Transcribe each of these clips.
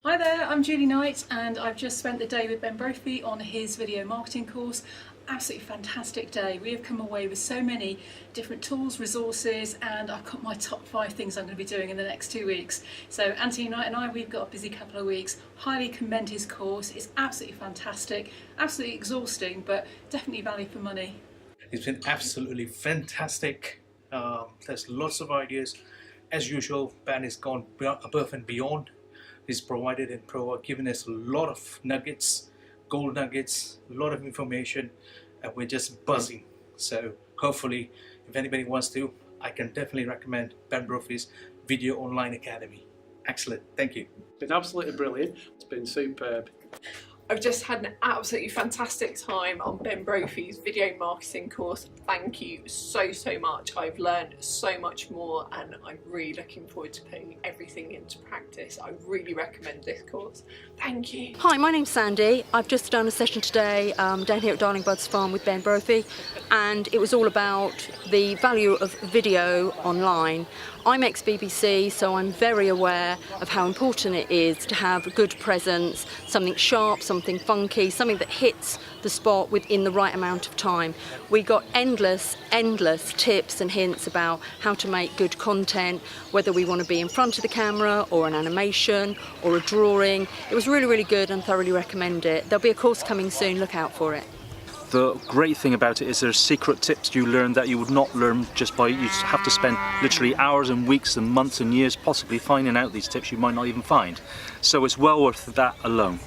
Hi there, I'm Julie Knight and I've just spent the day with Ben Brophy on his video marketing course. Absolutely fantastic day. We have come away with so many different tools, resources, and I've got my top 5 things I'm going to be doing in the next 2 weeks. So Anthony Knight and I, we've got a busy couple of weeks. Highly commend his course. It's absolutely fantastic, absolutely exhausting, but definitely value for money. It's been absolutely fantastic. There's lots of ideas. As usual, Ben has gone above and beyond. He's provided and given us a lot of nuggets, gold nuggets, a lot of information, and we're just buzzing. So hopefully, if anybody wants to, I can definitely recommend Ben Brophy's Video Online Academy. Excellent, thank you. It's been absolutely brilliant. It's been superb. I've just had an absolutely fantastic time on Ben Brophy's video marketing course. Thank you so much. I've learned so much more and I'm really looking forward to putting everything into practice. I really recommend this course. Thank you. Hi, my name's Sandy. I've just done a session today down here at Darling Buds Farm with Ben Brophy, and it was all about the value of video online. I'm ex-BBC, so I'm very aware of how important it is to have a good presence, something sharp, something funky, something that hits the spot within the right amount of time. We got endless tips and hints about how to make good content, whether we want to be in front of the camera or an animation or a drawing. It was really good and thoroughly recommend it. There'll be a course coming soon, look out for it. The great thing about it is there's secret tips you learn that you would not learn just by, you have to spend literally hours and weeks and months and years possibly finding out these tips you might not even find. So it's well worth that alone.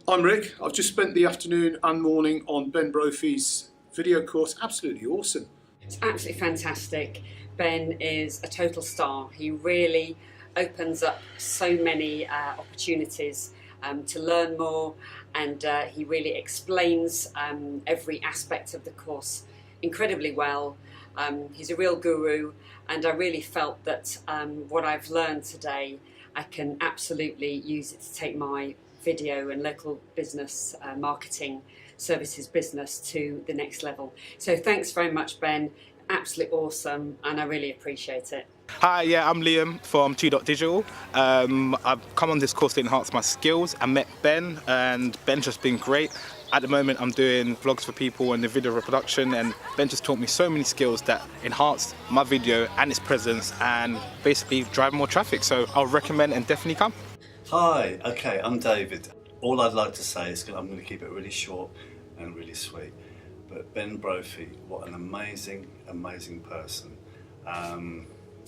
I'm Rick. I've just spent the afternoon and morning on Ben Brophy's video course. Absolutely awesome. It's absolutely fantastic. Ben is a total star. He really opens up so many opportunities to learn more, and he really explains every aspect of the course incredibly well. He's a real guru, and I really felt that what I've learned today, I can absolutely use it to take my video and local business marketing services business to the next level. So thanks very much, Ben. Absolutely awesome, and I really appreciate it. Hi, yeah, I'm Liam from Digital. I've come on this course to enhance my skills. I met Ben, and Ben's just been great. At the moment, I'm doing vlogs for people and the video production, and Ben just taught me so many skills that enhanced my video and its presence and basically drive more traffic. So I'll recommend and definitely come. Hi, okay, I'm David. All I'd like to say is I'm going to keep it really short and really sweet. But Ben Brophy, what an amazing person.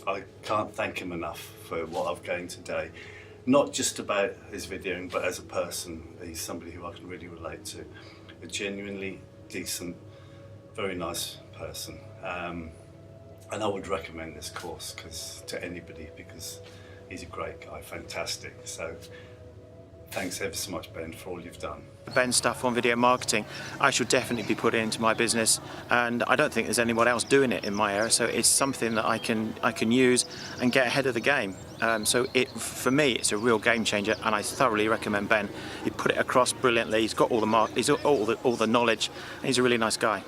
I can't thank him enough for what I've gained today. Not just about his videoing, but as a person. He's somebody who I can really relate to. A genuinely decent, very nice person. And I would recommend this course to anybody because he's a great guy, fantastic. So thanks ever so much, Ben, for all you've done. Ben's stuff on video marketing, I should definitely be putting into my business, and I don't think there's anyone else doing it in my area, so it's something that I can use and get ahead of the game. So for me, it's a real game changer, and I thoroughly recommend Ben. He put it across brilliantly. He's got all the knowledge. And he's a really nice guy.